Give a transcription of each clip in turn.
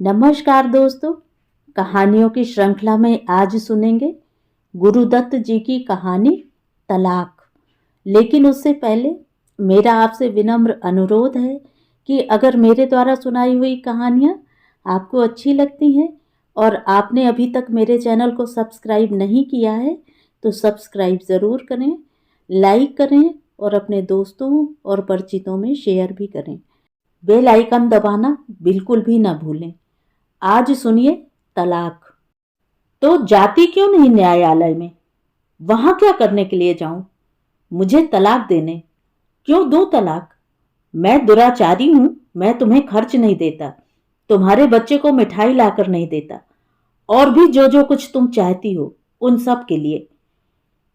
नमस्कार दोस्तों। कहानियों की श्रृंखला में आज सुनेंगे गुरुदत्त जी की कहानी तलाक। लेकिन उससे पहले मेरा आपसे विनम्र अनुरोध है कि अगर मेरे द्वारा सुनाई हुई कहानियाँ आपको अच्छी लगती हैं और आपने अभी तक मेरे चैनल को सब्सक्राइब नहीं किया है तो सब्सक्राइब ज़रूर करें, लाइक करें और अपने दोस्तों और परिचितों में शेयर भी करें। बेल आइकन दबाना बिल्कुल भी ना भूलें। आज सुनिए तलाक। तो जाती क्यों नहीं न्यायालय में? वहां क्या करने के लिए जाऊं? मुझे तलाक देने। क्यों दूं तलाक? मैं दुराचारी हूं। मैं तुम्हें खर्च नहीं देता, तुम्हारे बच्चे को मिठाई लाकर नहीं देता, और भी जो जो कुछ तुम चाहती हो उन सब के लिए।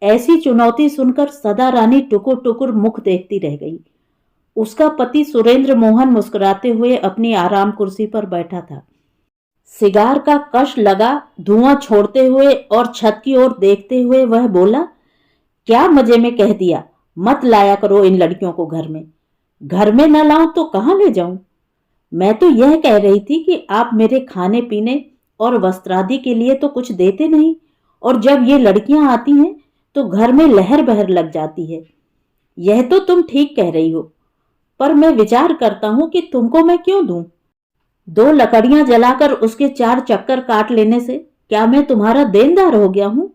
ऐसी चुनौती सुनकर सदा रानी टुकुर टुकुर मुख देखती रह गई। उसका पति सुरेंद्र मोहन मुस्कुराते हुए अपनी आराम कुर्सी पर बैठा था। सिगार का कश लगा धुआं छोड़ते हुए और छत की ओर देखते हुए वह बोला, क्या मजे में कह दिया, मत लाया करो इन लड़कियों को घर में। घर में न लाऊं तो कहां ले जाऊं? मैं तो यह कह रही थी कि आप मेरे खाने पीने और वस्त्रादि के लिए तो कुछ देते नहीं, और जब ये लड़कियां आती हैं तो घर में लहर बहर लग जाती है। यह तो तुम ठीक कह रही हो, पर मैं विचार करता हूं कि तुमको मैं क्यों दूं? 2 लकड़ियां जलाकर उसके 4 चक्कर काट लेने से क्या मैं तुम्हारा देनदार हो गया हूं?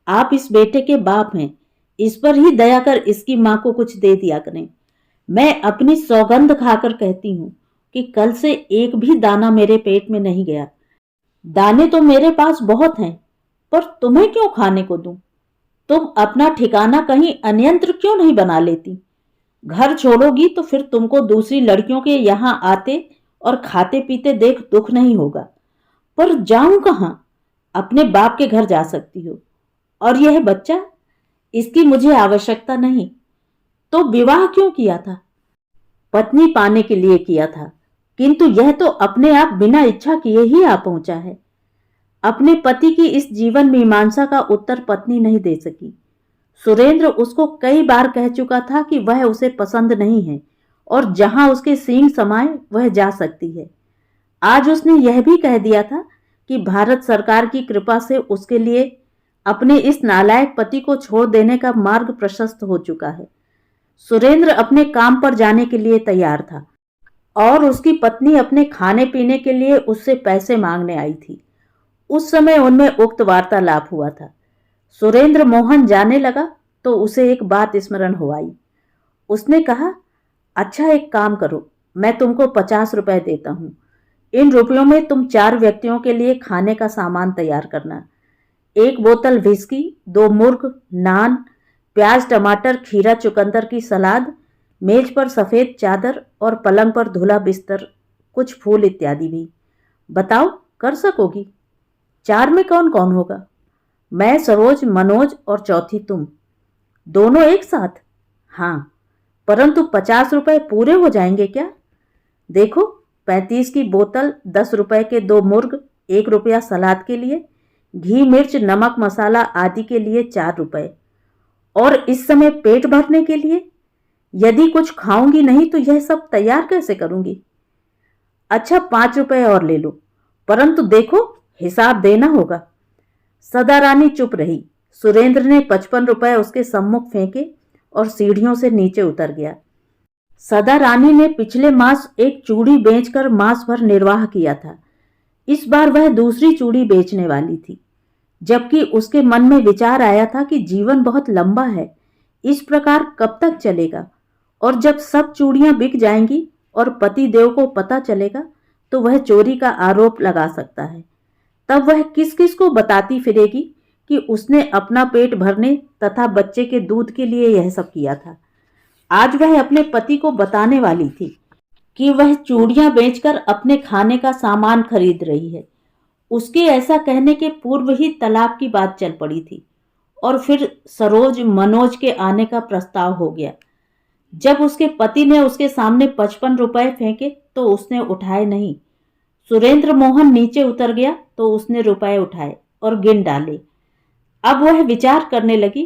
आप इस बेटे के बाप हैं, इस पर ही दया कर इसकी मां को कुछ दे दिया करें। मैं अपनी सौगंध खाकर कहती हूं कि कल से एक भी दाना मेरे पेट में नहीं गया। दाने तो मेरे पास बहुत हैं, पर तुम्हें क्यों खाने को दूं? तुम अपना ठिकाना कहीं अन्यंत्र क्यों नहीं बना लेती? घर छोड़ोगी तो फिर तुमको दूसरी लड़कियों के यहां आते और खाते पीते देख दुख नहीं होगा। पर जाऊं कहां? अपने बाप के घर जा सकती हो। और यह बच्चा, इसकी मुझे आवश्यकता नहीं। तो विवाह क्यों किया था? पत्नी पाने के लिए किया था, किंतु यह तो अपने आप बिना इच्छा किए ही आ पहुंचा है। अपने पति की इस जीवन मीमांसा का उत्तर पत्नी नहीं दे सकी। सुरेंद्र उसको कई बार कह चुका था कि वह उसे पसंद नहीं है और जहां उसके सींग समाये वह जा सकती है। आज उसने यह भी कह दिया था कि भारत सरकार की कृपा से उसके लिए अपने इस नालायक पति को छोड़ देने का मार्ग प्रशस्त हो चुका है। सुरेंद्र अपने काम पर जाने के लिए तैयार था और उसकी पत्नी अपने खाने पीने के लिए उससे पैसे मांगने आई थी। उस समय उनमें उक्त वार्तालाप हुआ था। सुरेंद्र मोहन जाने लगा तो उसे एक बात स्मरण हो आई। उसने कहा, अच्छा एक काम करो, मैं तुमको 50 रुपए देता हूं। इन रुपयों में तुम 4 व्यक्तियों के लिए खाने का सामान तैयार करना। 1 बोतल विस्की, 2 मुर्ग, नान, प्याज टमाटर खीरा चुकंदर की सलाद, मेज पर सफेद चादर और पलंग पर धुला बिस्तर, कुछ फूल इत्यादि भी। बताओ, कर सकोगी? 4 में कौन कौन होगा? मैं, सरोज, मनोज और चौथी तुम। दोनों एक साथ? हाँ, परंतु 50 रुपए पूरे हो जाएंगे क्या? देखो, 35 की बोतल, 10 रुपए के 2 मुर्ग, 1 रुपया सलाद के लिए, घी मिर्च नमक मसाला आदि के लिए 4 रुपए। और इस समय पेट भरने के लिए? यदि कुछ खाऊंगी नहीं तो यह सब तैयार कैसे करूंगी? अच्छा 5 रुपए और ले लो, परंतु देखो हिसाब देना होगा। सदा रानी चुप रही। सुरेंद्र ने 55 रुपए उसके सम्मुख फेंके और सीढ़ियों से नीचे उतर गया। सदा रानी ने पिछले मास एक चूड़ी बेचकर मास भर निर्वाह किया था। इस बार वह दूसरी चूड़ी बेचने वाली थी, जबकि उसके मन में विचार आया था कि जीवन बहुत लंबा है, इस प्रकार कब तक चलेगा, और जब सब चूड़ियां बिक जाएंगी और पति देव को पता चलेगा तो वह चोरी का आरोप लगा सकता है। तब वह किस किस को बताती फिरेगी कि उसने अपना पेट भरने तथा बच्चे के दूध के लिए यह सब किया था। आज वह अपने पति को बताने वाली थी कि वह चूड़ियां बेचकर अपने खाने का सामान खरीद रही है। उसके ऐसा कहने के पूर्व ही तलाक की बात चल पड़ी थी और फिर सरोज मनोज के आने का प्रस्ताव हो गया। जब उसके पति ने उसके सामने 55 रुपए फेंके तो उसने उठाए नहीं। सुरेंद्र मोहन नीचे उतर गया तो उसने रुपए उठाए और गिन डाले। अब वह विचार करने लगी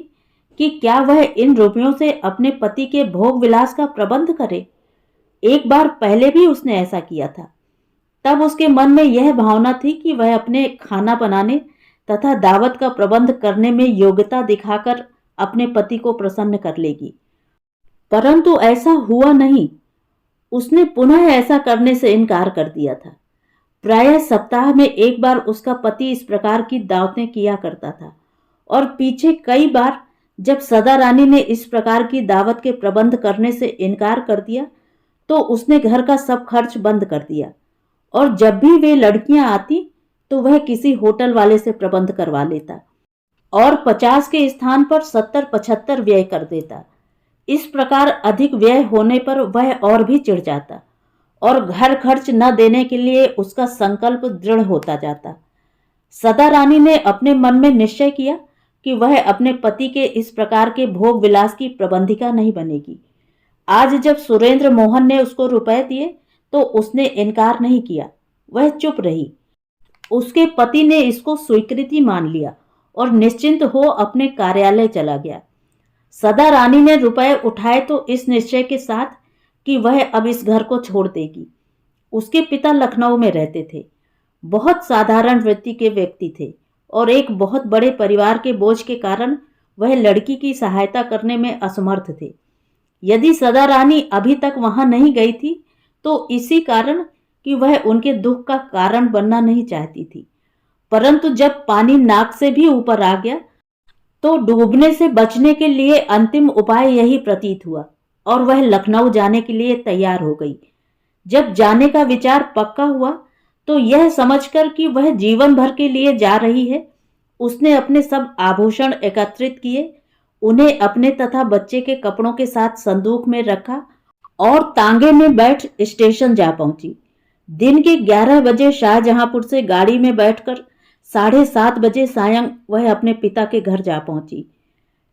कि क्या वह इन रुपयों से अपने पति के भोग विलास का प्रबंध करे। एक बार पहले भी उसने ऐसा किया था। तब उसके मन में यह भावना थी कि वह अपने खाना बनाने तथा दावत का प्रबंध करने में योग्यता दिखाकर अपने पति को प्रसन्न कर लेगी, परंतु ऐसा हुआ नहीं। उसने पुनः ऐसा करने से इनकार कर दिया था। प्रायः सप्ताह में एक बार उसका पति इस प्रकार की दावतें किया करता था, और पीछे कई बार जब सदा रानी ने इस प्रकार की दावत के प्रबंध करने से इनकार कर दिया तो उसने घर का सब खर्च बंद कर दिया, और जब भी वे लड़कियां आती तो वह किसी होटल वाले से प्रबंध करवा लेता और 50 के स्थान पर 70-75 व्यय कर देता। इस प्रकार अधिक व्यय होने पर वह और भी चिढ़ जाता और घर खर्च न देने के लिए उसका संकल्प दृढ़ होता जाता। सदा रानी ने अपने मन में निश्चय किया कि वह अपने पति के इस प्रकार के भोग विलास की प्रबंधिका नहीं बनेगी। आज जब सुरेंद्र मोहन ने उसको रुपए दिए तो उसने इनकार नहीं किया, वह चुप रही। उसके पति ने इसको स्वीकृति मान लिया और निश्चिंत हो अपने कार्यालय चला गया। सदा रानी ने रुपए उठाए तो इस निश्चय के साथ कि वह अब इस घर को छोड़ देगी। उसके पिता लखनऊ में रहते थे, बहुत साधारण वृत्ति के व्यक्ति थे और एक बहुत बड़े परिवार के बोझ के कारण वह लड़की की सहायता करने में असमर्थ थे। यदि सदा रानी अभी तक वहां नहीं गई थी तो इसी कारण कि वह उनके दुख का कारण बनना नहीं चाहती थी, परंतु जब पानी नाक से भी ऊपर आ गया तो डूबने से बचने के लिए अंतिम उपाय यही प्रतीत हुआ और वह लखनऊ जाने के लिए तैयार हो गई। जब जाने का विचार पक्का हुआ तो यह समझकर कि वह जीवन भर के लिए जा रही है, उसने अपने सब आभूषण एकत्रित किए, उन्हें अपने तथा बच्चे के कपड़ों के साथ संदूक में रखा और तांगे में बैठ स्टेशन जा पहुंची। दिन के 11 बजे शाहजहांपुर से गाड़ी में बैठकर 7:30 बजे सायं वह अपने पिता के घर जा पहुंची।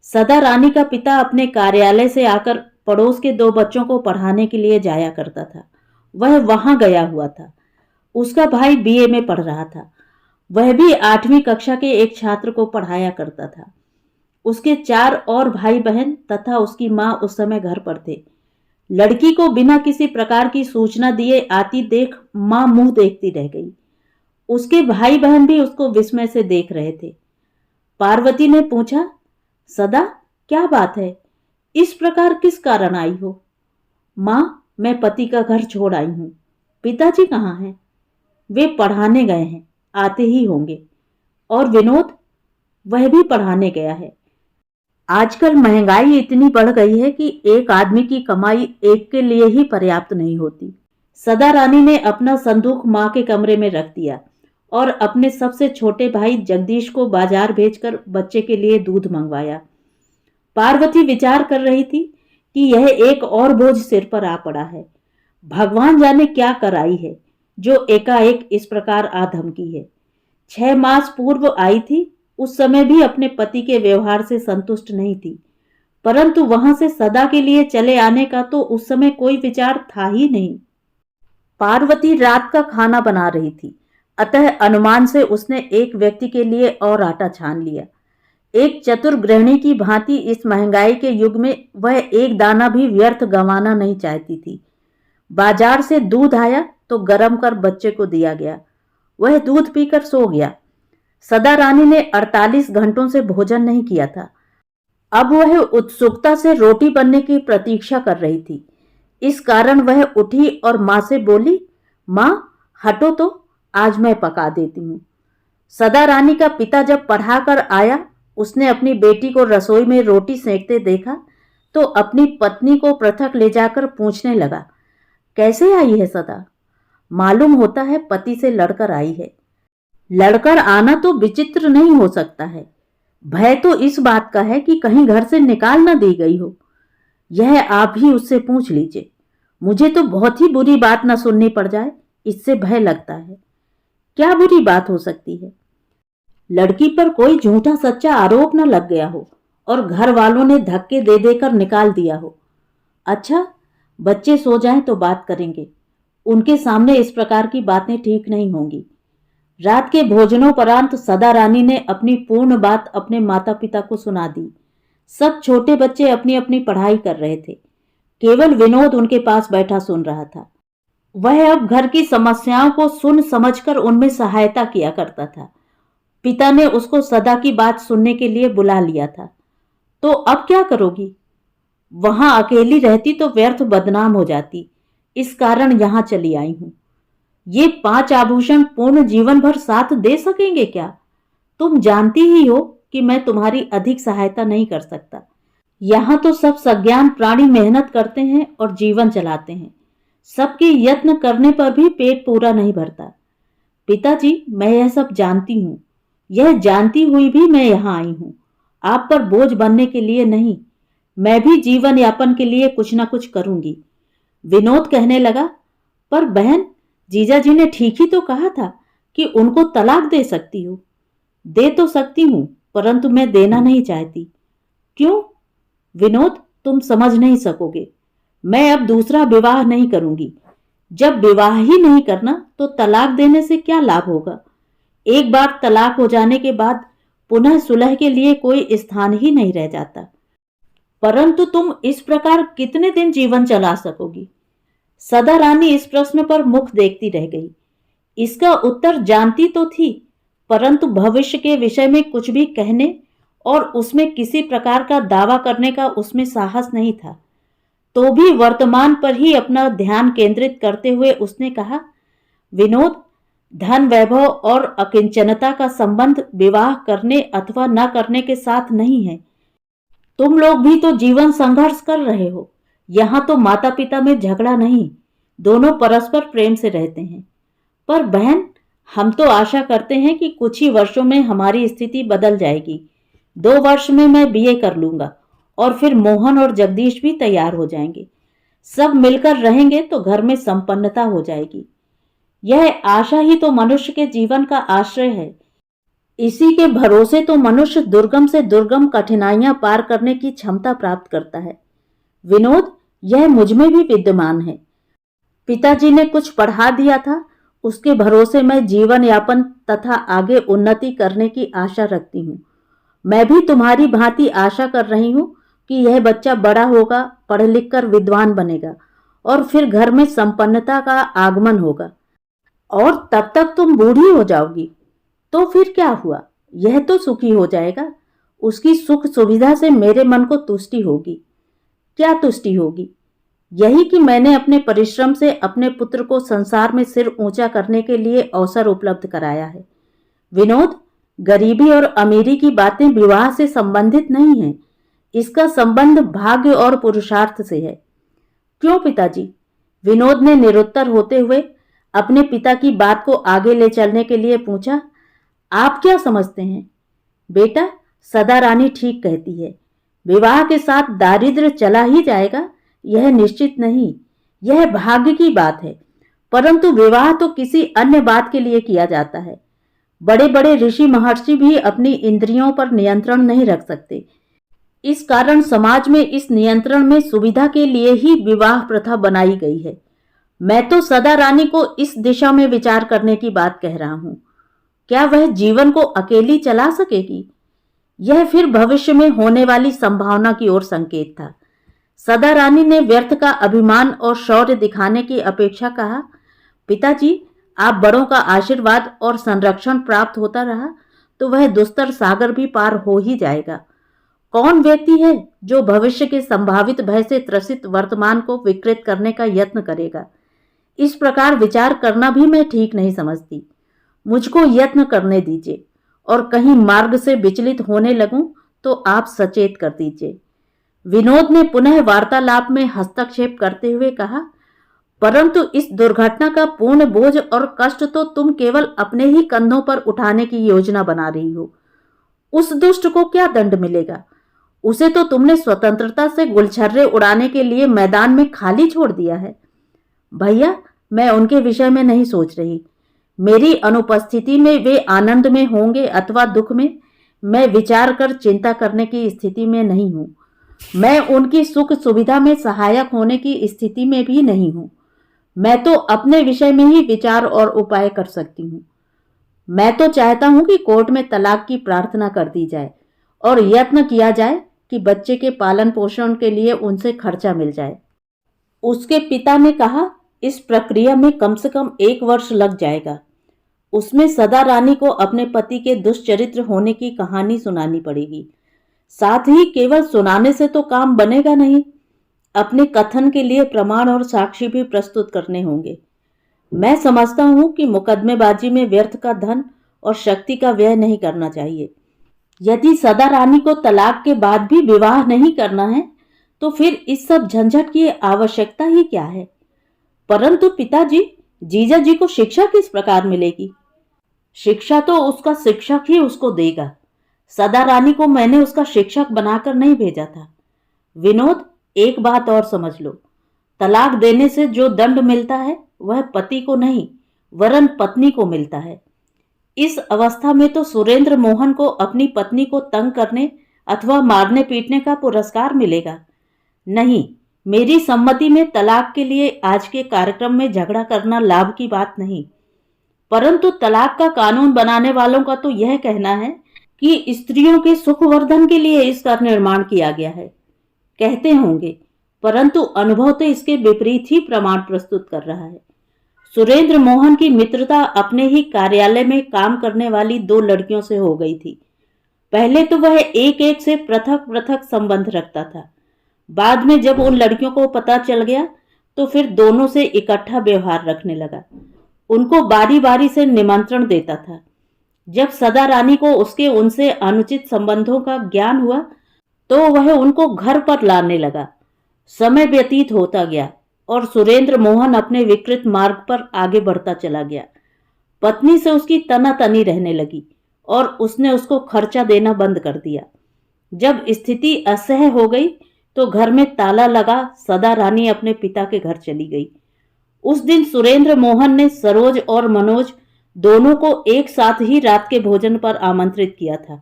सदा रानी का पिता अपने कार्यालय से आकर पड़ोस के 2 बच्चों को पढ़ाने के लिए जाया करता था। वह वहां गया हुआ था। उसका भाई बीए में पढ़ रहा था। वह भी 8वीं कक्षा के एक छात्र को पढ़ाया करता था। उसके 4 और भाई बहन तथा उसकी मां उस समय घर पर थे। लड़की को बिना किसी प्रकार की सूचना दिए आती देख मां मुंह देखती रह गई। उसके भाई बहन भी उसको विस्मय से देख रहे थे। पार्वती ने पूछा, सदा क्या बात है, इस प्रकार किस कारण आई हो? मां, मैं पति का घर छोड़ आई हूं। पिताजी कहाँ हैं? वे पढ़ाने गए हैं, आते ही होंगे। और विनोद? वह भी पढ़ाने गया है। आजकल महंगाई इतनी बढ़ गई है कि एक आदमी की कमाई एक के लिए ही पर्याप्त नहीं होती। सदा रानी ने अपना संदूक मां के कमरे में रख दिया और अपने सबसे छोटे भाई जगदीश को बाजार भेजकर बच्चे के लिए दूध मंगवाया। पार्वती विचार कर रही थी कि यह एक और बोझ सिर पर आ पड़ा है। भगवान जाने क्या कराई है जो एकाएक इस प्रकार आ धमकी है। 6 मास पूर्व आई थी, उस समय भी अपने पति के व्यवहार से संतुष्ट नहीं थी, परंतु वहां से सदा के लिए चले आने का तो उस समय कोई विचार था ही नहीं। पार्वती रात का खाना बना रही थी, अतः अनुमान से उसने एक व्यक्ति के लिए और आटा छान लिया। एक चतुर गृहिणी की भांति इस महंगाई के युग में वह एक दाना भी व्यर्थ गंवाना नहीं चाहती थी। बाजार से दूध आया तो गर्म कर बच्चे को दिया गया। वह दूध पीकर सो गया। सदा रानी ने 48 घंटों से भोजन नहीं किया था। अब वह उत्सुकता से रोटी बनने की प्रतीक्षा कर रही थी। इस कारण वह उठी और मां से बोली, मां हटो तो, आज मैं पका देती हूं। सदा रानी का पिता जब पढ़ाकर आया, उसने अपनी बेटी को रसोई में रोटी सेकते देखा तो अपनी पत्नी को पृथक ले जाकर पूछने लगा, कैसे आई है सदा? मालूम होता है पति से लड़कर आई है। लड़कर आना तो विचित्र नहीं हो सकता है, भय तो इस बात का है कि कहीं घर से निकाल न दी गई हो। यह आप ही उससे पूछ लीजिए। मुझे तो बहुत ही बुरी बात न सुननी पड़ जाए, इससे भय लगता है। क्या बुरी बात हो सकती है? लड़की पर कोई झूठा सच्चा आरोप न लग गया हो और घर वालों ने धक्के दे देकर निकाल दिया हो। अच्छा, बच्चे सो जाएं तो बात करेंगे। उनके सामने इस प्रकार की बातें ठीक नहीं होंगी। रात के भोजनोपरांत सदा रानी ने अपनी पूर्ण बात अपने माता पिता को सुना दी। सब छोटे बच्चे अपनी अपनी पढ़ाई कर रहे थे। केवल विनोद उनके पास बैठा सुन रहा था। वह अब घर की समस्याओं को सुन समझकर उनमें सहायता किया करता था। पिता ने उसको सदा की बात सुनने के लिए बुला लिया था। तो अब क्या करोगी? वहां अकेली रहती तो व्यर्थ बदनाम हो जाती। इस कारण यहां चली आई हूं। ये 5 आभूषण पूर्ण जीवन भर साथ दे सकेंगे क्या? तुम जानती ही हो कि मैं तुम्हारी अधिक सहायता नहीं कर सकता। यहां तो सब सज्ञान प्राणी मेहनत करते हैं और जीवन चलाते हैं। सबके यत्न करने पर भी पेट पूरा नहीं भरता। पिताजी, मैं यह सब जानती हूं। यह जानती हुई भी मैं यहां आई हूं, आप पर बोझ बनने के लिए नहीं। मैं भी जीवन यापन के लिए कुछ ना कुछ करूंगी। विनोद कहने लगा, पर बहन, जीजाजी ने ठीक ही तो कहा था कि उनको तलाक दे सकती हो। दे तो सकती हूं, परंतु मैं देना नहीं चाहती। क्यों? विनोद, तुम समझ नहीं सकोगे। मैं अब दूसरा विवाह नहीं करूंगी। जब विवाह ही नहीं करना तो तलाक देने से क्या लाभ होगा? एक बार तलाक हो जाने के बाद पुनः सुलह के लिए कोई स्थान ही नहीं रह जाता। परंतु तुम इस प्रकार कितने दिन जीवन चला सकोगी? सदा रानी इस प्रश्न पर मुख देखती रह गई। इसका उत्तर जानती तो थी, परंतु भविष्य के विषय में कुछ भी कहने और उसमें किसी प्रकार का दावा करने का उसमें साहस नहीं था। तो भी वर्तमान पर ही अपना ध्यान केंद्रित करते हुए उसने कहा, विनोद, धन वैभव और अकिंचनता का संबंध विवाह करने अथवा न करने के साथ नहीं है। तुम लोग भी तो जीवन संघर्ष कर रहे हो। यहां तो माता पिता में झगड़ा नहीं, दोनों परस्पर प्रेम से रहते हैं। पर बहन, हम तो आशा करते हैं कि कुछ ही वर्षों में हमारी स्थिति बदल जाएगी। 2 वर्ष में मैं बीए कर लूंगा और फिर मोहन और जगदीश भी तैयार हो जाएंगे। सब मिलकर रहेंगे तो घर में संपन्नता हो जाएगी। यह आशा ही तो मनुष्य के जीवन का आश्रय है। इसी के भरोसे तो मनुष्य दुर्गम से दुर्गम कठिनाइयां पार करने की क्षमता प्राप्त करता है। विनोद, यह मुझ में भी विद्यमान है। पिताजी ने कुछ पढ़ा दिया था, उसके भरोसे मैं जीवन यापन तथा आगे उन्नति करने की आशा रखती हूँ। मैं भी तुम्हारी भांति आशा कर रही हूँ कि यह बच्चा बड़ा होगा, पढ़ लिख कर विद्वान बनेगा और फिर घर में संपन्नता का आगमन होगा। और तब तक तुम बूढ़ी हो जाओगी। तो फिर क्या हुआ? यह तो सुखी हो जाएगा। उसकी सुख सुविधा से मेरे मन को तुष्टि होगी। क्या तुष्टि होगी? यही कि मैंने अपने परिश्रम से अपने पुत्र को संसार में सिर ऊंचा करने के लिए अवसर उपलब्ध कराया है। विनोद, गरीबी और अमीरी की बातें विवाह से संबंधित नहीं है। इसका संबंध भाग्य और पुरुषार्थ से है। क्यों पिताजी? विनोद ने निरुत्तर होते हुए अपने पिता की बात को आगे ले चलने के लिए पूछा। आप क्या समझते हैं? बेटा, सदा रानी ठीक कहती है। विवाह के साथ दारिद्र्य चला ही जाएगा, यह निश्चित नहीं। यह भाग्य की बात है। परंतु विवाह तो किसी अन्य बात के लिए किया जाता है। बड़े बड़े ऋषि महर्षि भी अपनी इंद्रियों पर नियंत्रण नहीं रख सकते। इस कारण समाज में इस नियंत्रण में सुविधा के लिए ही विवाह प्रथा बनाई गई है। मैं तो सदा रानी को इस दिशा में विचार करने की बात कह रहा हूं। क्या वह जीवन को अकेली चला सकेगी? यह फिर भविष्य में होने वाली संभावना की ओर संकेत था। सदा रानी ने व्यर्थ का अभिमान और शौर्य दिखाने की अपेक्षा कहा, पिताजी, आप बड़ों का आशीर्वाद और संरक्षण प्राप्त होता रहा तो वह दुस्तर सागर भी पार हो ही जाएगा। कौन व्यक्ति है जो भविष्य के संभावित भय से त्रसित वर्तमान को विकृत करने का यत्न करेगा? इस प्रकार विचार करना भी मैं ठीक नहीं समझती। मुझको यत्न करने दीजिए और कहीं मार्ग से विचलित होने लगूं तो आप सचेत कर दीजिए। विनोद ने पुनः वार्तालाप में हस्तक्षेप करते हुए कहा, परंतु इस दुर्घटना का पूर्ण बोझ और कष्ट तो तुम केवल अपने ही कंधों पर उठाने की योजना बना रही हो। उस दुष्ट को क्या दंड मिलेगा? उसे तो तुमने स्वतंत्रता से गुलछर्रे उड़ाने के लिए मैदान में खाली छोड़ दिया है। भैया, मैं उनके विषय में नहीं सोच रही। मेरी अनुपस्थिति में वे आनंद में होंगे अथवा दुख में, मैं विचार कर चिंता करने की स्थिति में नहीं हूं। मैं उनकी सुख सुविधा में सहायक होने की स्थिति में भी नहीं हूं। मैं तो अपने विषय में ही विचार और उपाय कर सकती हूं। मैं तो चाहता हूं कि कोर्ट में तलाक की प्रार्थना कर दी जाए और यत्न किया जाए कि बच्चे के पालन पोषण के लिए उनसे खर्चा मिल जाए। उसके पिता ने कहा, इस प्रक्रिया में कम से कम 1 वर्ष लग जाएगा। उसमें सदा रानी को अपने पति के दुष्चरित्र होने की कहानी सुनानी पड़ेगी। साथ ही केवल सुनाने से तो काम बनेगा नहीं, अपने कथन के लिए प्रमाण और साक्षी भी प्रस्तुत करने होंगे। मैं समझता हूं कि मुकदमेबाजी में व्यर्थ का धन और शक्ति का व्यय नहीं करना चाहिए। यदि सदा रानी को तलाक के बाद भी विवाह नहीं करना है तो फिर इस सब झंझट की आवश्यकता ही क्या है। परंतु पिताजी, जीजा जी को शिक्षा किस प्रकार मिलेगी? शिक्षा तो उसका शिक्षक ही उसको देगा। सदा रानी को मैंने उसका शिक्षक बनाकर नहीं भेजा था। विनोद, एक बात और समझ लो, तलाक देने से जो दंड मिलता है वह पति को नहीं वरन पत्नी को मिलता है। इस अवस्था में तो सुरेंद्र मोहन को अपनी पत्नी को तंग करने अथवा मारने पीटने का पुरस्कार मिलेगा। नहीं, मेरी सम्मति में तलाक के लिए आज के कार्यक्रम में झगड़ा करना लाभ की बात नहीं। परंतु तलाक का कानून बनाने वालों का तो यह कहना है कि स्त्रियों के सुखवर्धन के लिए इसका निर्माण किया गया है। कहते होंगे, परंतु अनुभव तो इसके विपरीत ही प्रमाण प्रस्तुत कर रहा है। सुरेंद्र मोहन की मित्रता अपने ही कार्यालय में काम करने वाली 2 लड़कियों से हो गई थी। पहले तो वह एक एक से पृथक पृथक संबंध रखता था। बाद में जब उन लड़कियों को पता चल गया तो फिर दोनों से इकट्ठा व्यवहार रखने लगा। उनको बारी बारी से निमंत्रण देता था। जब सदा रानी को उसके उनसे अनुचित संबंधों का ज्ञान हुआ तो वह उनको घर पर लाने लगा। समय व्यतीत होता गया और सुरेंद्र मोहन अपने विकृत मार्ग पर आगे बढ़ता चला गया। पत्नी से उसकी तनातनी रहने लगी और उसने उसको खर्चा देना बंद कर दिया। जब स्थिति असह्य हो गई तो घर में ताला लगा सदा रानी अपने पिता के घर चली गई। उस दिन सुरेंद्र मोहन ने सरोज और मनोज दोनों को एक साथ ही रात के भोजन पर आमंत्रित किया था।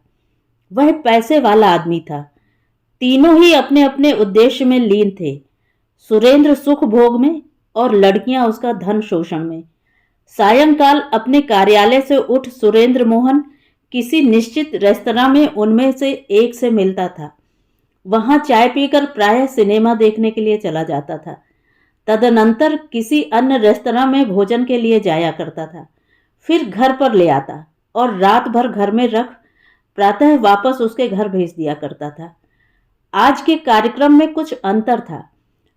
वह पैसे वाला आदमी था। तीनों ही अपने अपने उद्देश्य में लीन थे। सुरेंद्र सुख भोग में और लड़कियां उसका धन शोषण में। सायंकाल अपने कार्यालय से उठ सुरेंद्र मोहन किसी निश्चित रेस्तरां में उनमें से एक से मिलता था। वहां चाय पीकर प्रायः सिनेमा देखने के लिए चला जाता था। तदनंतर किसी अन्य रेस्तरां में भोजन के लिए जाया करता था। फिर घर पर ले आता और रात भर घर में रख प्रातः वापस उसके घर भेज दिया करता था। आज के कार्यक्रम में कुछ अंतर था।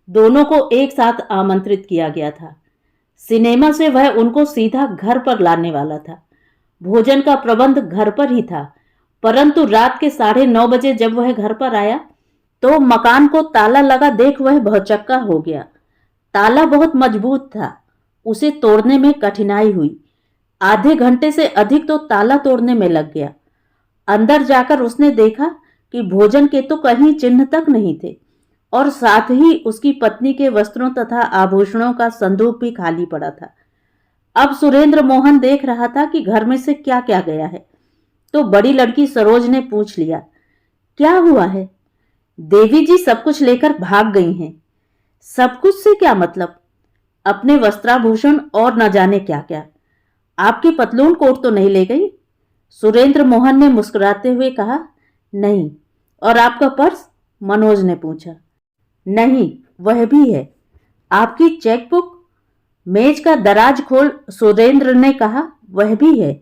दोनों को एक साथ आमंत्रित किया गया था। सिनेमा से वह उनको सीधा घर पर लाने वाला था। भोजन का प्रबंध घर पर ही था। परंतु रात के 9:30 बजे जब वह घर पर आया तो मकान को ताला लगा देख वह भौचक्का हो गया। ताला बहुत मजबूत था। उसे तोड़ने में कठिनाई हुई। आधे घंटे से अधिक तो ताला तोड़ने में लग गया। अंदर जाकर उसने देखा कि भोजन के तो कहीं चिन्ह तक नहीं थे और साथ ही उसकी पत्नी के वस्त्रों तथा आभूषणों का संदूक भी खाली पड़ा था। अब सुरेंद्र मोहन देख रहा था कि घर में से क्या क्या गया है। तो बड़ी लड़की सरोज ने पूछ लिया, क्या हुआ है? देवी जी सब कुछ लेकर भाग गई हैं। सब कुछ से क्या मतलब? अपने वस्त्राभूषण और न जाने क्या क्या। आपके पतलून कोट तो नहीं ले गई? सुरेंद्र मोहन ने मुस्कुराते हुए कहा, नहीं। और आपका पर्स? मनोज ने पूछा। नहीं, वह भी है। आपकी चेकबुक? मेज का दराज खोल सुरेंद्र ने कहा, वह भी है।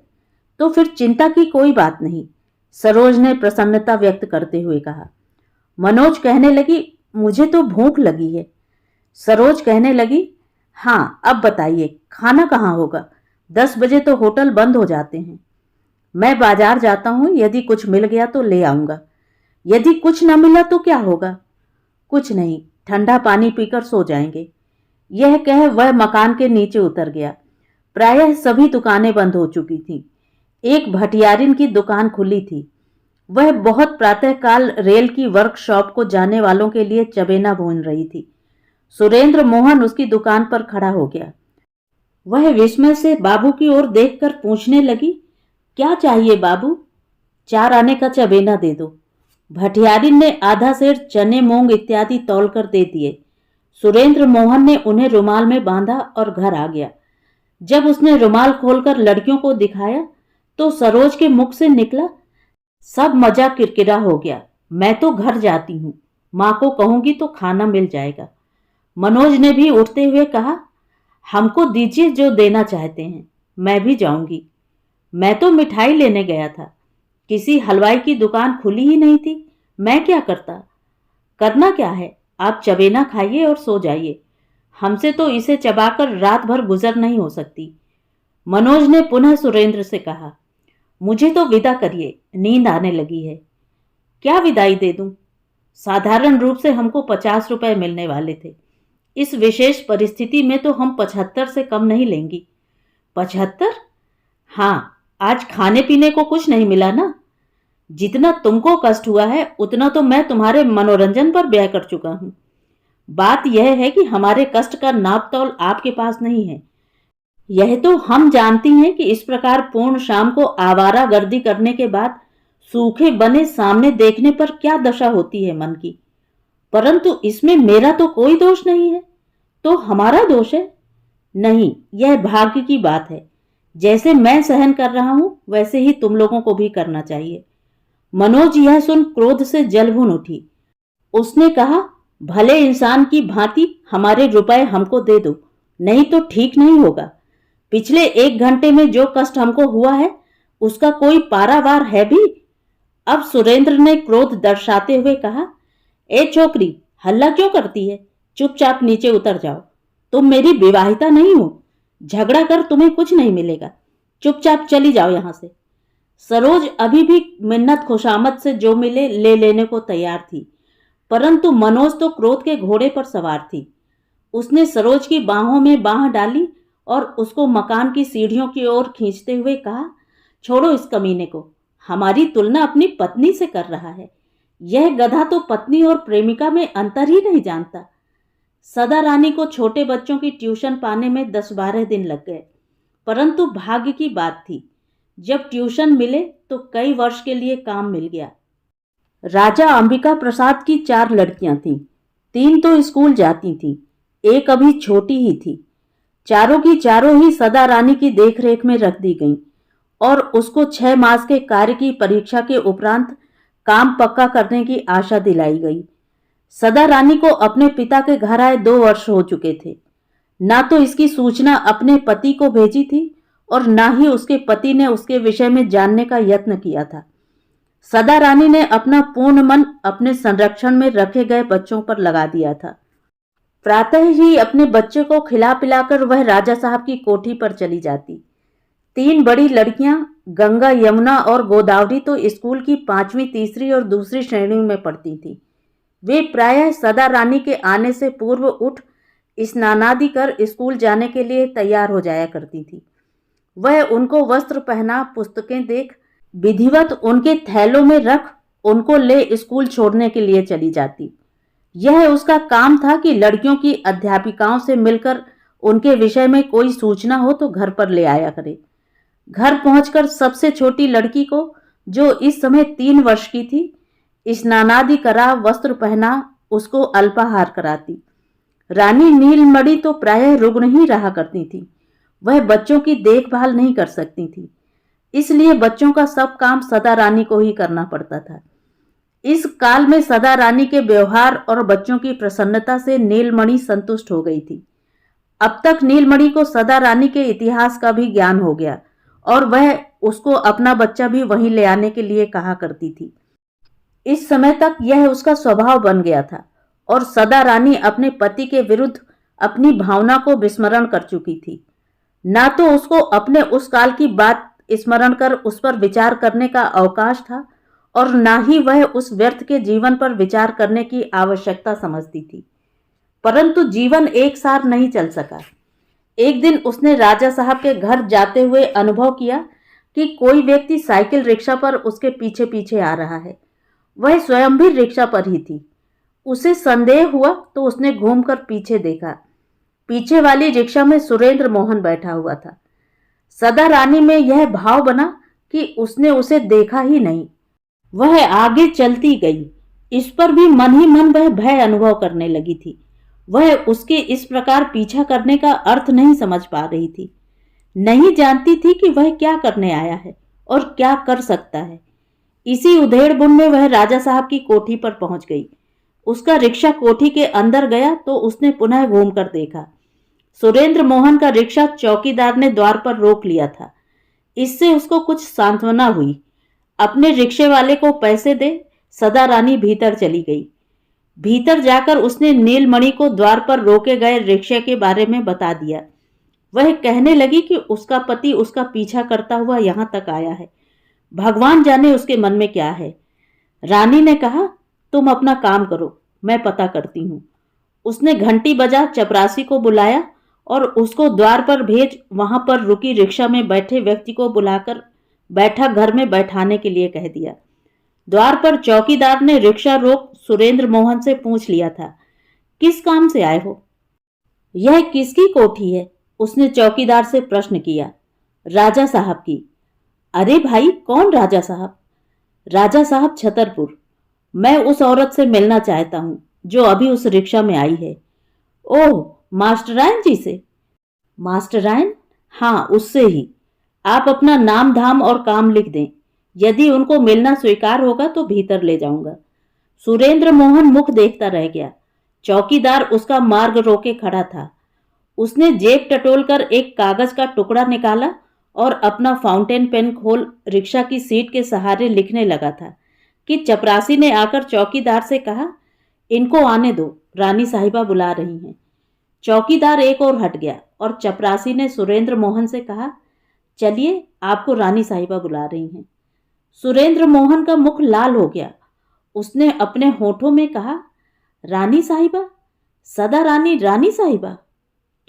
तो फिर चिंता की कोई बात नहीं, सरोज ने प्रसन्नता व्यक्त करते हुए कहा। मनोज कहने लगी, मुझे तो भूख लगी है। सरोज कहने लगी, हाँ अब बताइए खाना कहाँ होगा? 10 बजे तो होटल बंद हो जाते हैं। मैं बाजार जाता हूं, यदि कुछ मिल गया तो ले आऊंगा। यदि कुछ न मिला तो क्या होगा? कुछ नहीं, ठंडा पानी पीकर सो जाएंगे। यह कह वह मकान के नीचे उतर गया। प्रायः सभी दुकानें बंद हो चुकी थीं। एक भटियारिन की दुकान खुली थी। वह बहुत प्रातःकाल रेल की वर्कशॉप को जाने वालों के लिए चबेना भून रही थी। सुरेंद्र मोहन उसकी दुकान पर खड़ा हो गया। वह विस्मय से बाबू की ओर देखकर पूछने लगी, क्या चाहिए बाबू? 4 आने का चबेना दे दो। भटियारिन ने आधा सेर चने मूंग इत्यादि तौलकर दे दिए। सुरेंद्र मोहन ने उन्हें रुमाल में बांधा और घर आ गया। जब उसने रुमाल खोलकर लड़कियों को दिखाया तो सरोज के मुख से निकला, सब मजा किरकिरा हो गया। मैं तो घर जाती हूँ, माँ को कहूंगी तो खाना मिल जाएगा। मनोज ने भी उठते हुए कहा, हमको दीजिए जो देना चाहते हैं, मैं भी जाऊंगी। मैं तो मिठाई लेने गया था, किसी हलवाई की दुकान खुली ही नहीं थी, मैं क्या करता। करना क्या है, आप चबेना खाइए और सो जाइए, हमसे तो इसे चबाकर रात भर गुजर नहीं हो सकती। मनोज ने पुनः सुरेंद्र से कहा, मुझे तो विदा करिए, नींद आने लगी है। क्या विदाई दे दूं? साधारण रूप से हमको 50 रुपए मिलने वाले थे, इस विशेष परिस्थिति में तो हम 75 से कम नहीं लेंगी। 75? हाँ, आज खाने पीने को कुछ नहीं मिला ना। जितना तुमको कष्ट हुआ है उतना तो मैं तुम्हारे मनोरंजन पर व्यय कर चुका हूं। बात यह है कि हमारे कष्ट का नाप तौल आपके पास नहीं है। यह तो हम जानती हैं कि इस प्रकार पूर्ण शाम को आवारागर्दी करने के बाद सूखे बने सामने देखने पर क्या दशा होती है मन की, परंतु इसमें मेरा तो कोई दोष नहीं है। तो हमारा दोष है? नहीं, यह भाग्य की बात है। जैसे मैं सहन कर रहा हूं वैसे ही तुम लोगों को भी करना चाहिए। मनोज यह सुन क्रोध से जल भुन उठी। उसने कहा, भले इंसान की भांति हमारे रुपए हमको दे दो, नहीं तो ठीक नहीं होगा। पिछले 1 घंटे में जो कष्ट हमको हुआ है उसका कोई पारावार है भी? अब सुरेंद्र ने क्रोध दर्शाते हुए कहा, ए छोकरी, हल्ला क्यों करती है? चुपचाप नीचे उतर जाओ। तुम मेरी विवाहिता नहीं हो, झगड़ा कर तुम्हें कुछ नहीं मिलेगा। चुपचाप चली जाओ यहां से। सरोज अभी भी मिन्नत खुशामद से जो मिले ले लेने को तैयार थी, परंतु मनोज तो क्रोध के घोड़े पर सवार थी। उसने सरोज की बाहों में बाह डाली और उसको मकान की सीढ़ियों की ओर खींचते हुए कहा, छोड़ो इस कमीने को, हमारी तुलना अपनी पत्नी से कर रहा है। यह गधा तो पत्नी और प्रेमिका में अंतर ही नहीं जानता। सदा रानी को छोटे बच्चों की ट्यूशन पाने में 10-12 दिन लग गए, परंतु भाग्य की बात थी, जब ट्यूशन मिले तो कई वर्ष के लिए काम मिल गया। राजा अंबिका प्रसाद की 4 लड़कियां थीं, 3 तो स्कूल जाती थीं, एक अभी छोटी ही थी। चारों की चारों ही सदा रानी की देखरेख में रख दी गईं और उसको 6 मास के कार्य की परीक्षा के उपरांत काम पक्का करने की आशा दिलाई गई। सदा रानी को अपने पिता के घर आए 2 वर्ष हो चुके थे। ना तो इसकी सूचना अपने पति को भेजी थी और ना ही उसके पति ने उसके विषय में जानने का यत्न किया था। सदा रानी ने अपना पूर्ण मन अपने संरक्षण में रखे गए बच्चों पर लगा दिया था। प्रातः ही अपने बच्चे को खिला पिलाकर वह राजा साहब की कोठी पर चली जाती। 3 बड़ी लड़कियां गंगा, यमुना और गोदावरी तो स्कूल की 5वीं, तीसरी और दूसरी श्रेणी में पढ़ती थीं। वे प्रायः सदा रानी के आने से पूर्व उठ स्नानादि कर स्कूल जाने के लिए तैयार हो जाया करती थी। वह उनको वस्त्र पहना, पुस्तकें देख, विधिवत उनके थैलों में रख उनको ले स्कूल छोड़ने के लिए चली जाती। यह उसका काम था कि लड़कियों की अध्यापिकाओं से मिलकर उनके विषय में कोई सूचना हो तो घर पर ले आया करे। घर पहुंचकर सबसे छोटी लड़की को, जो इस समय 3 वर्ष की थी, स्नानादि करा, वस्त्र पहना, उसको अल्पाहार कराती। रानी नीलमणि तो प्रायः रुग्ण ही रहा करती थी। वह बच्चों की देखभाल नहीं कर सकती थी, इसलिए बच्चों का सब काम सदा रानी को ही करना पड़ता था। इस काल में सदा रानी के व्यवहार और बच्चों की प्रसन्नता से नीलमणि संतुष्ट हो गई थी। अब तक नीलमणि को सदा रानी के इतिहास का भी ज्ञान हो गया और वह उसको अपना बच्चा भी वहीं ले आने के लिए कहा करती थी। इस समय तक यह उसका स्वभाव बन गया था और सदा रानी अपने पति के विरुद्ध अपनी भावना को विस्मरण कर चुकी थी। ना तो उसको अपने उस काल की बात स्मरण कर उस पर विचार करने का अवकाश था और ना ही वह उस व्यर्थ के जीवन पर विचार करने की आवश्यकता समझती थी। परंतु जीवन एक सार नहीं चल सका। एक दिन उसने राजा साहब के घर जाते हुए अनुभव किया कि कोई व्यक्ति साइकिल रिक्शा पर उसके पीछे पीछे आ रहा है। वह स्वयं भी रिक्शा पर ही थी। उसे संदेह हुआ तो उसने घूमकर पीछे देखा। पीछे वाली रिक्शा में सुरेंद्र मोहन बैठा हुआ था। सदा रानी में यह भाव बना कि उसने उसे देखा ही नहीं। वह आगे चलती गई। इस पर भी मन ही मन वह भय अनुभव करने लगी थी। वह उसके इस प्रकार पीछा करने का अर्थ नहीं समझ पा रही थी। नहीं जानती थी कि वह क्या करने आया है और क्या कर सकता है। इसी उधेड़-बुन में वह राजा साहब की कोठी पर पहुंच गई। उसका रिक्शा कोठी के अंदर गया तो उसने पुनः घूमकर देखा। सुरेंद्र मोहन का रिक्शा चौकीदार ने द्वार पर रोक लिया था। इससे उसको कुछ सांत्वना हुई। अपने रिक्शे वाले को पैसे दे सदा रानी भीतर चली गई। भीतर जाकर उसने नीलमणि को द्वार पर रोके गए रिक्शे के बारे में बता दिया। वह कहने लगी कि उसका पति उसका पीछा करता हुआ यहां तक आया है। भगवान जाने उसके मन में क्या है। रानी ने कहा, तुम अपना काम करो, मैं पता करती हूं। उसने घंटी बजा चपरासी को बुलाया और उसको द्वार पर भेज वहां पर रुकी रिक्शा में बैठे व्यक्ति को बुलाकर बैठा घर में बैठाने के लिए कह दिया। द्वार पर चौकीदार ने रिक्शा रोक सुरेंद्र मोहन से पूछ लिया था, किस काम से आए हो? यह किसकी कोठी है? उसने चौकीदार से प्रश्न किया। राजा साहब की। अरे भाई, कौन राजा साहब? राजा साहब छतरपुर। मैं उस औरत से मिलना चाहता हूं जो अभी उस रिक्शा में आई है। ओह, मास्टरायन जी से? मास्टरायन? हाँ, उससे ही। आप अपना नाम धाम और काम लिख दें। यदि उनको मिलना स्वीकार होगा तो भीतर ले जाऊंगा। सुरेंद्र मोहन मुख देखता रह गया। चौकीदार उसका मार्ग रोके खड़ा था। उसने जेब टटोलकर एक कागज का टुकड़ा निकाला और अपना फाउंटेन पेन खोल रिक्शा की सीट के सहारे लिखने लगा था कि चपरासी ने आकर चौकीदार से कहा, इनको आने दो, रानी साहिबा बुला रही हैं। चौकीदार एक ओर हट गया और चपरासी ने सुरेंद्र मोहन से कहा, चलिए, आपको रानी साहिबा बुला रही हैं। सुरेंद्र मोहन का मुख लाल हो गया। उसने अपने होठों में कहा, रानी साहिबा? सदा रानी रानी साहिबा?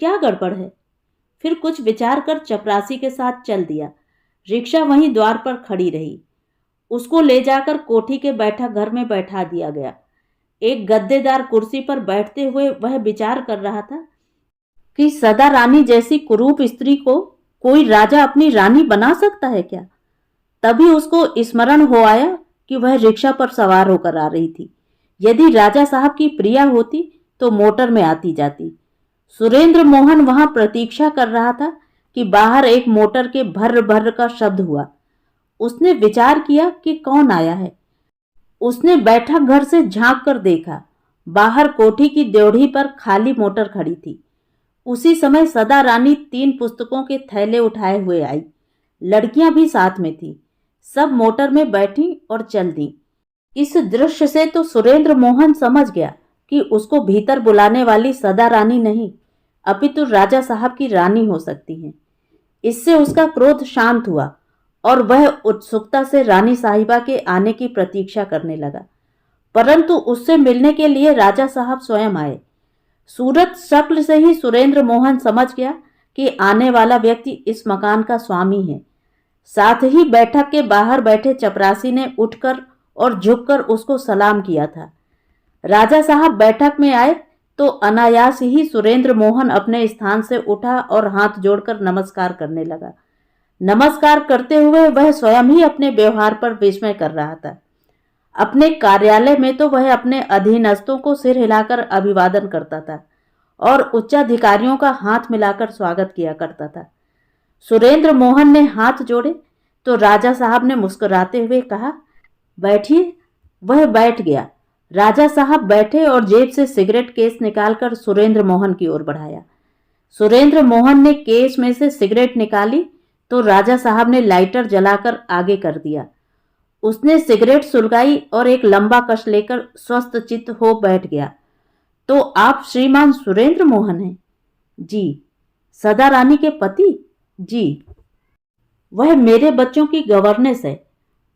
क्या गड़बड़ है? फिर कुछ विचार कर चपरासी के साथ चल दिया। रिक्शा वहीं द्वार पर खड़ी रही। उसको ले जाकर कोठी के बैठा घर में बैठा दिया गया। एक गद्देदार कुर्सी पर बैठते हुए वह विचार कर रहा था कि सदा रानी जैसी कुरूप स्त्री को कोई राजा अपनी रानी बना सकता है क्या? तभी उसको स्मरण हो आया कि वह रिक्शा पर सवार होकर आ रही थी। यदि राजा साहब की प्रिया होती तो मोटर में आती जाती। सुरेंद्र मोहन वहां प्रतीक्षा कर रहा था कि बाहर एक मोटर के भर्र भर्र का शब्द हुआ। उसने विचार किया कि कौन आया है। उसने बैठक घर से झांक कर देखा। बाहर कोठी की ड्योढ़ी पर खाली मोटर खड़ी थी। उसी समय सदा रानी 3 पुस्तकों के थैले उठाए हुए आई। लड़कियां भी साथ में थी। सब मोटर में बैठी और चल दी। इस दृश्य से तो सुरेंद्र मोहन समझ गया कि उसको भीतर बुलाने वाली सदा रानी नहीं, अपितु राजा साहब की रानी हो सकती है। इससे उसका क्रोध शांत हुआ और वह उत्सुकता से रानी साहिबा के आने की प्रतीक्षा करने लगा। परंतु उससे मिलने के लिए राजा साहब स्वयं आए। सूरत शक्ल से ही सुरेंद्र मोहन समझ गया कि आने वाला व्यक्ति इस मकान का स्वामी है। साथ ही बैठक के बाहर बैठे चपरासी ने उठकर और झुककर उसको सलाम किया था। राजा साहब बैठक में आए तो अनायास ही सुरेंद्र मोहन अपने स्थान से उठा और हाथ जोड़कर नमस्कार करने लगा। नमस्कार करते हुए वह स्वयं ही अपने व्यवहार पर विस्मय कर रहा था। अपने कार्यालय में तो वह अपने अधीनस्थों को सिर हिलाकर अभिवादन करता था और उच्चाधिकारियों का हाथ मिलाकर स्वागत किया करता था। सुरेंद्र मोहन ने हाथ जोड़े तो राजा साहब ने मुस्कुराते हुए कहा, बैठिए। वह बैठ गया। राजा साहब बैठे और जेब से सिगरेट केस निकालकर सुरेंद्र मोहन की ओर बढ़ाया। सुरेंद्र मोहन ने केस में से सिगरेट निकाली तो राजा साहब ने लाइटर जलाकर आगे कर दिया। उसने सिगरेट सुलगाई और एक लंबा कश लेकर स्वस्थ चित्त हो बैठ गया। तो आप श्रीमान सुरेंद्र मोहन हैं? जी। सदा रानी के पति? जी। वह मेरे बच्चों की गवर्नेस है।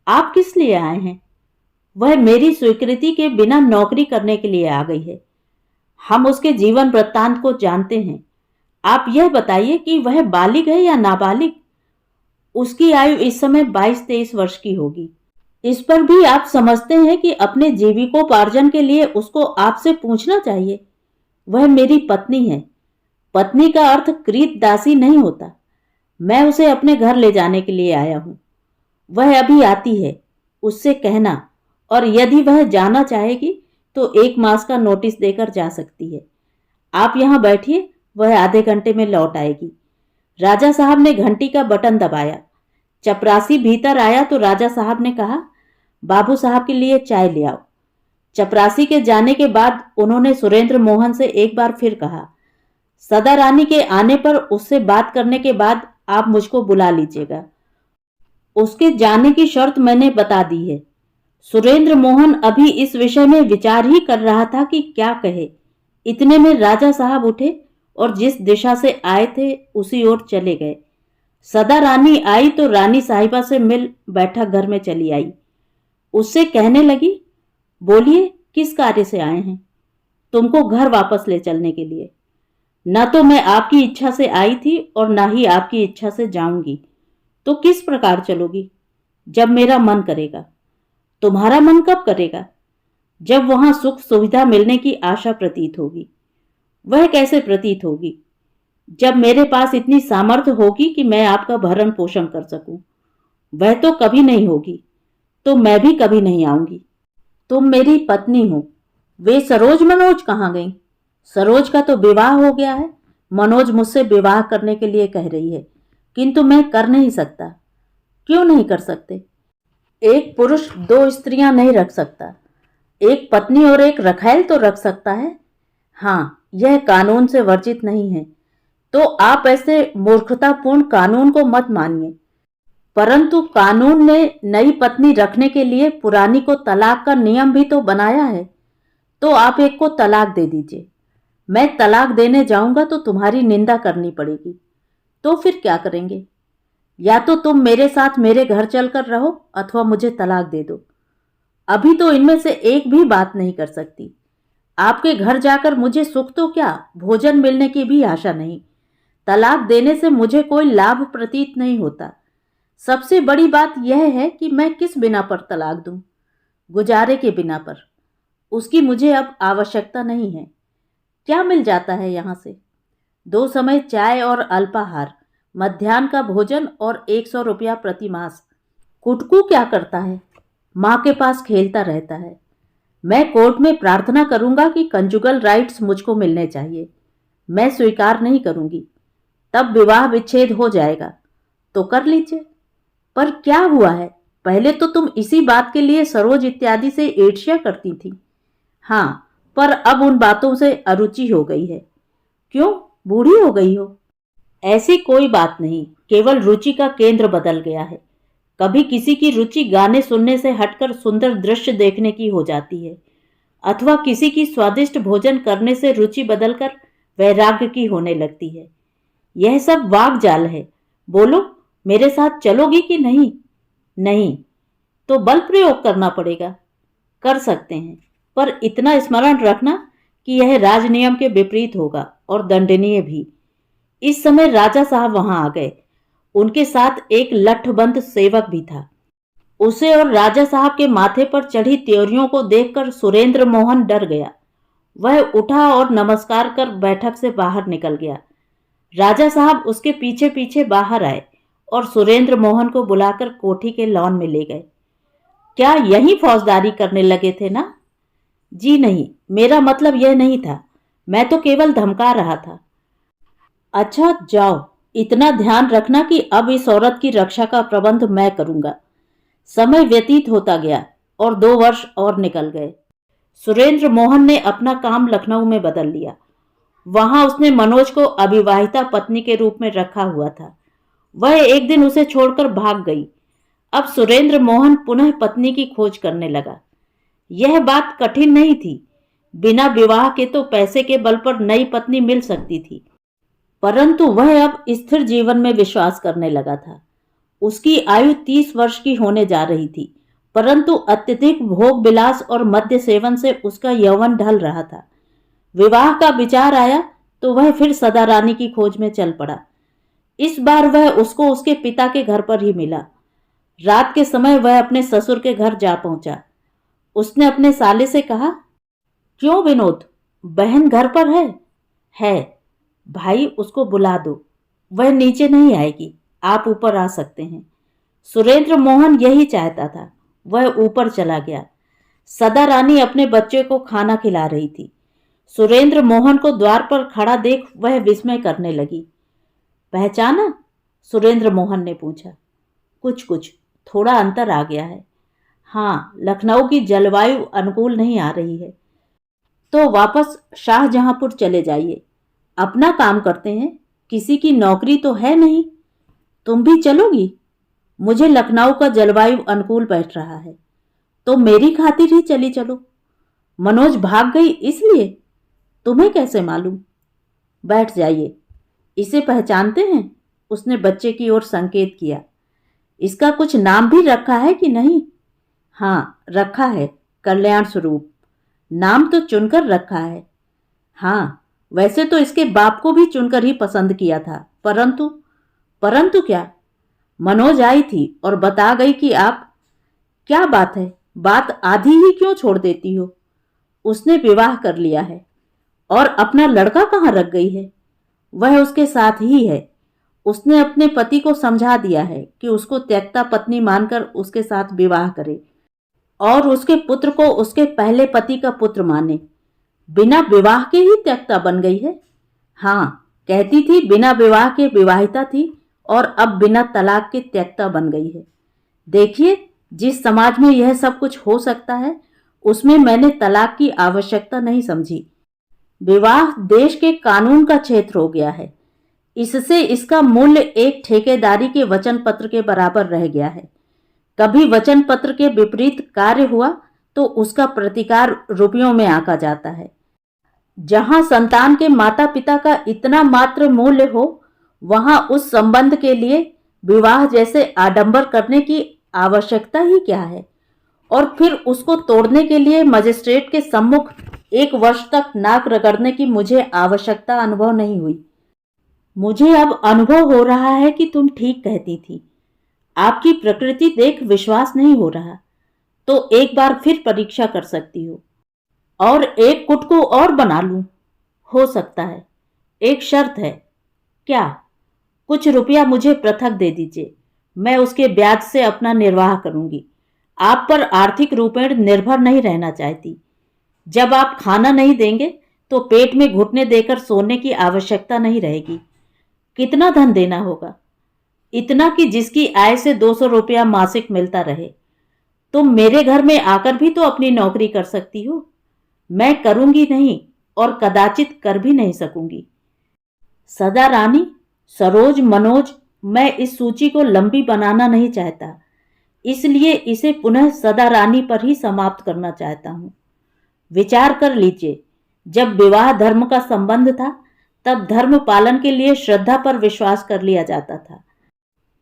आप किस लिए आए हैं? वह मेरी स्वीकृति के बिना नौकरी करने के लिए आ गई है। हम उसके जीवन वृत्तांत को जानते हैं। आप यह बताइए कि वह बालिग है या नाबालिग? उसकी आयु इस समय 22-23 वर्ष की होगी। इस पर भी आप समझते हैं कि अपने जीविकोपार्जन के लिए उसको आपसे पूछना चाहिए। वह मेरी पत्नी है। पत्नी का अर्थ कृत दासी नहीं होता। मैं उसे अपने घर ले जाने के लिए आया हूं। वह अभी आती है, उससे कहना, और यदि वह जाना चाहेगी तो 1 मास का नोटिस देकर जा सकती है। आप यहां बैठिए, वह आधे घंटे में लौट आएगी। राजा साहब ने घंटी का बटन दबाया। चपरासी भीतर आया तो राजा साहब ने कहा, बाबू साहब के लिए चाय ले आओ। चपरासी के जाने के बाद उन्होंने सुरेंद्र मोहन से एक बार फिर कहा, सदा रानी के आने पर उससे बात करने के बाद आप मुझको बुला लीजिएगा। उसके जाने की शर्त मैंने बता दी है। सुरेंद्र मोहन अभी इस विषय में विचार ही कर रहा था कि क्या कहे। इतने में राजा साहब उठे और जिस दिशा से आए थे उसी ओर चले गए। सदा रानी आई तो रानी साहिबा से मिल बैठक घर में चली आई। उससे कहने लगी, बोलिए किस कार्य से आए हैं? तुमको घर वापस ले चलने के लिए। न तो मैं आपकी इच्छा से आई थी और न ही आपकी इच्छा से जाऊंगी। तो किस प्रकार चलोगी? जब मेरा मन करेगा। तुम्हारा मन कब करेगा? जब वहां सुख सुविधा मिलने की आशा प्रतीत होगी। वह कैसे प्रतीत होगी? जब मेरे पास इतनी सामर्थ्य होगी कि मैं आपका भरण पोषण कर सकूं। वह तो कभी नहीं होगी, तो मैं भी कभी नहीं आऊंगी। तुम मेरी पत्नी हो। वे सरोज मनोज कहाँ गई? सरोज का तो विवाह हो गया है। मनोज मुझसे विवाह करने के लिए कह रही है, किंतु मैं कर नहीं सकता। क्यों नहीं कर सकते? एक पुरुष दो स्त्रियां नहीं रख सकता। एक पत्नी और एक रखैल तो रख सकता है। हाँ, यह कानून से वर्जित नहीं है। तो आप ऐसे मूर्खतापूर्ण कानून को मत मानिए। परंतु कानून ने नई पत्नी रखने के लिए पुरानी को तलाक का नियम भी तो बनाया है। तो आप एक को तलाक दे दीजिए। मैं तलाक देने जाऊंगा तो तुम्हारी निंदा करनी पड़ेगी। तो फिर क्या करेंगे? या तो तुम मेरे साथ मेरे घर चलकर रहो अथवा मुझे तलाक दे दो। अभी तो इनमें से एक भी बात नहीं कर सकती। आपके घर जाकर मुझे सुख तो क्या, भोजन मिलने की भी आशा नहीं। तलाक देने से मुझे कोई लाभ प्रतीत नहीं होता। सबसे बड़ी बात यह है कि मैं किस बिना पर तलाक दूं? गुजारे के बिना पर। उसकी मुझे अब आवश्यकता नहीं है। क्या मिल जाता है यहां से? 2 समय चाय और अल्पाहार, मध्याह्न का भोजन और 100 रुपया प्रति मास। कुटकू क्या करता है? मां के पास खेलता रहता है। मैं कोर्ट में प्रार्थना करूंगा कि कंजुगल राइट्स मुझको मिलने चाहिए। मैं स्वीकार नहीं करूंगी। तब विवाह विच्छेद हो जाएगा तो कर लीजिए। पर क्या हुआ है? पहले तो तुम इसी बात के लिए सरोज इत्यादि से ईर्ष्या करती थी। हाँ, पर अब उन बातों से अरुचि हो गई है। क्यों, बूढ़ी हो गई हो? ऐसी कोई बात नहीं, केवल रुचि का केंद्र बदल गया है। कभी किसी की रुचि गाने सुनने से हटकर सुंदर दृश्य देखने की हो जाती है, अथवा किसी की स्वादिष्ट भोजन करने से रुचि बदलकर वैराग्य की होने लगती है। यह सब वाक जाल है। बोलो, मेरे साथ चलोगी कि नहीं? नहीं, तो बल प्रयोग करना पड़ेगा। कर सकते हैं, पर इतना स्मरण रखना कि यह राजनियम के विपरीत होगा और दंडनीय भी। इस समय राजा साहब वहां आ गए। उनके साथ एक लठबंद सेवक भी था। उसे और राजा साहब के माथे पर चढ़ी त्योरियों को देखकर सुरेंद्र मोहन डर गया। वह उठा और नमस्कार कर बैठक से बाहर निकल गया। राजा साहब उसके पीछे पीछे बाहर आए और सुरेंद्र मोहन को बुलाकर कोठी के लॉन में ले गए। क्या यही फौजदारी करने लगे थे ना? जी नहीं, मेरा मतलब यह नहीं था। मैं तो केवल धमका रहा था। अच्छा जाओ, इतना ध्यान रखना कि अब इस औरत की रक्षा का प्रबंध मैं करूंगा। समय व्यतीत होता गया और 2 वर्ष और निकल गए। सुरेंद्र मोहन ने अपना काम लखनऊ में बदल लिया। वहां उसने मनोज को अविवाहिता पत्नी के रूप में रखा हुआ था। वह एक दिन उसे छोड़कर भाग गई। अब सुरेंद्र मोहन पुनः पत्नी की खोज करने लगा। यह बात कठिन नहीं थी। बिना विवाह के तो पैसे के बल पर नई पत्नी मिल सकती थी, परंतु वह अब स्थिर जीवन में विश्वास करने लगा था। उसकी आयु 30 वर्ष की होने जा रही थी, परंतु अत्यधिक भोग विलास और मद्य सेवन से उसका यौवन ढल रहा था। विवाह का विचार आया तो वह फिर सदा रानी की खोज में चल पड़ा। इस बार वह उसको उसके पिता के घर पर ही मिला। रात के समय वह अपने ससुर के घर जा पहुंचा। उसने अपने साले से कहा, क्यों विनोद, बहन घर पर है? है। भाई, उसको बुला दो। वह नीचे नहीं आएगी, आप ऊपर आ सकते हैं। सुरेंद्र मोहन यही चाहता था। वह ऊपर चला गया। सदा रानी अपने बच्चे को खाना खिला रही थी। सुरेंद्र मोहन को द्वार पर खड़ा देख वह विस्मय करने लगी। पहचाना? सुरेंद्र मोहन ने पूछा। कुछ कुछ, थोड़ा अंतर आ गया है। हाँ, लखनऊ की जलवायु अनुकूल नहीं आ रही है। तो वापस शाहजहांपुर चले जाइए। अपना काम करते हैं, किसी की नौकरी तो है नहीं। तुम भी चलोगी? मुझे लखनऊ का जलवायु अनुकूल बैठ रहा है, तो मेरी खातिर ही चली चलो। मनोज भाग गई इसलिए? तुम्हें कैसे मालूम? बैठ जाइए। इसे पहचानते हैं? उसने बच्चे की ओर संकेत किया। इसका कुछ नाम भी रखा है कि नहीं? हाँ, रखा है, कल्याण स्वरूप। नाम तो चुनकर रखा है। हाँ, वैसे तो इसके बाप को भी चुनकर ही पसंद किया था, परंतु क्या? मनोज आई थी और बता गई कि आप। क्या बात है, बात आधी ही क्यों छोड़ देती हो? उसने विवाह कर लिया है। और अपना लड़का कहाँ रख गई है? वह उसके साथ ही है। उसने अपने पति को समझा दिया है कि उसको त्यक्ता पत्नी मानकर उसके साथ विवाह करे और उसके पुत्र को उसके पहले पति का पुत्र माने। बिना विवाह के ही त्यक्ता बन गई है। हाँ, कहती थी बिना विवाह के विवाहिता थी और अब बिना तलाक के त्यक्ता बन गई है। देखिए, जिस समाज में यह सब कुछ हो सकता है, उसमें मैंने तलाक की आवश्यकता नहीं समझी। विवाह देश के कानून का क्षेत्र हो गया है। इससे इसका मूल्य एक ठेकेदारी के वचन पत्र के बराबर रह गया है। कभी वचन पत्र के विपरीत कार्य हुआ तो उसका प्रतिकार रुपयों में आंका जाता है। जहां संतान के माता पिता का इतना मात्र मूल्य हो, वहां उस संबंध के लिए विवाह जैसे आडंबर करने की आवश्यकता ही क्या है? और फिर उसको तोड़ने के लिए मजिस्ट्रेट के सम्मुख 1 वर्ष तक नाक रगड़ने की मुझे आवश्यकता अनुभव नहीं हुई। मुझे अब अनुभव हो रहा है कि तुम ठीक कहती थी। आपकी प्रकृति देख विश्वास नहीं हो रहा, तो एक बार फिर परीक्षा कर सकती हो। और एक कुट को और बना लूं? हो सकता है। एक शर्त है। क्या? कुछ रुपया मुझे पृथक दे दीजिए, मैं उसके ब्याज से अपना निर्वाह करूंगी। आप पर आर्थिक रूपेण निर्भर नहीं रहना चाहती। जब आप खाना नहीं देंगे तो पेट में घुटने देकर सोने की आवश्यकता नहीं रहेगी। कितना धन देना होगा? इतना कि जिसकी आय से 200 रुपया मासिक मिलता रहे। तुम मेरे घर में आकर भी तो अपनी नौकरी कर सकती हो। मैं करूंगी नहीं और कदाचित कर भी नहीं सकूंगी। सदा रानी, सरोज, मनोज, मैं इस सूची को लंबी बनाना नहीं चाहता, इसलिए इसे पुनः सदा रानी पर ही समाप्त करना चाहता हूं। विचार कर लीजिए, जब विवाह धर्म का संबंध था, तब धर्म पालन के लिए श्रद्धा पर विश्वास कर लिया जाता था।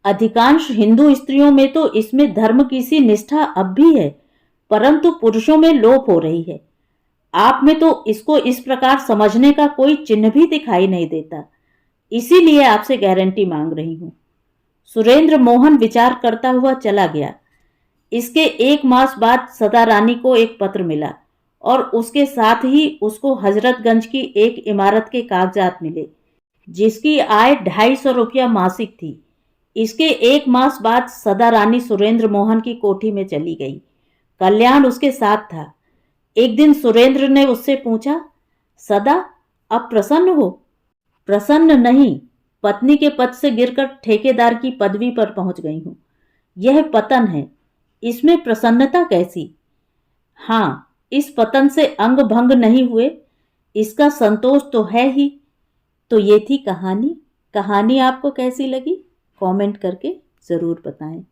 अधिकांश हिंदू स्त्रियों में तो इसमें धर्म की सी निष्ठा अब भी है, परंतु पुरुषों में लोप हो रही है। आप में तो इसको इस प्रकार समझने का कोई चिन्ह भी दिखाई नहीं देता, इसीलिए आपसे गारंटी मांग रही हूं। सुरेंद्र मोहन विचार करता हुआ चला गया। इसके 1 मास बाद सदा रानी को एक पत्र मिला और उसके साथ ही उसको हजरतगंज की एक इमारत के कागजात मिले, जिसकी आय 250 रुपया मासिक थी। इसके 1 मास बाद सदा रानी सुरेंद्र मोहन की कोठी में चली गई। कल्याण उसके साथ था। एक दिन सुरेंद्र ने उससे पूछा, सदा, अब प्रसन्न हो? प्रसन्न नहीं, पत्नी के पद से गिरकर ठेकेदार की पदवी पर पहुंच गई हूं। यह पतन है, इसमें प्रसन्नता कैसी? हाँ, इस पतन से अंग भंग नहीं हुए, इसका संतोष तो है ही। तो ये थी कहानी। कहानी आपको कैसी लगी? कमेंट करके ज़रूर बताएं।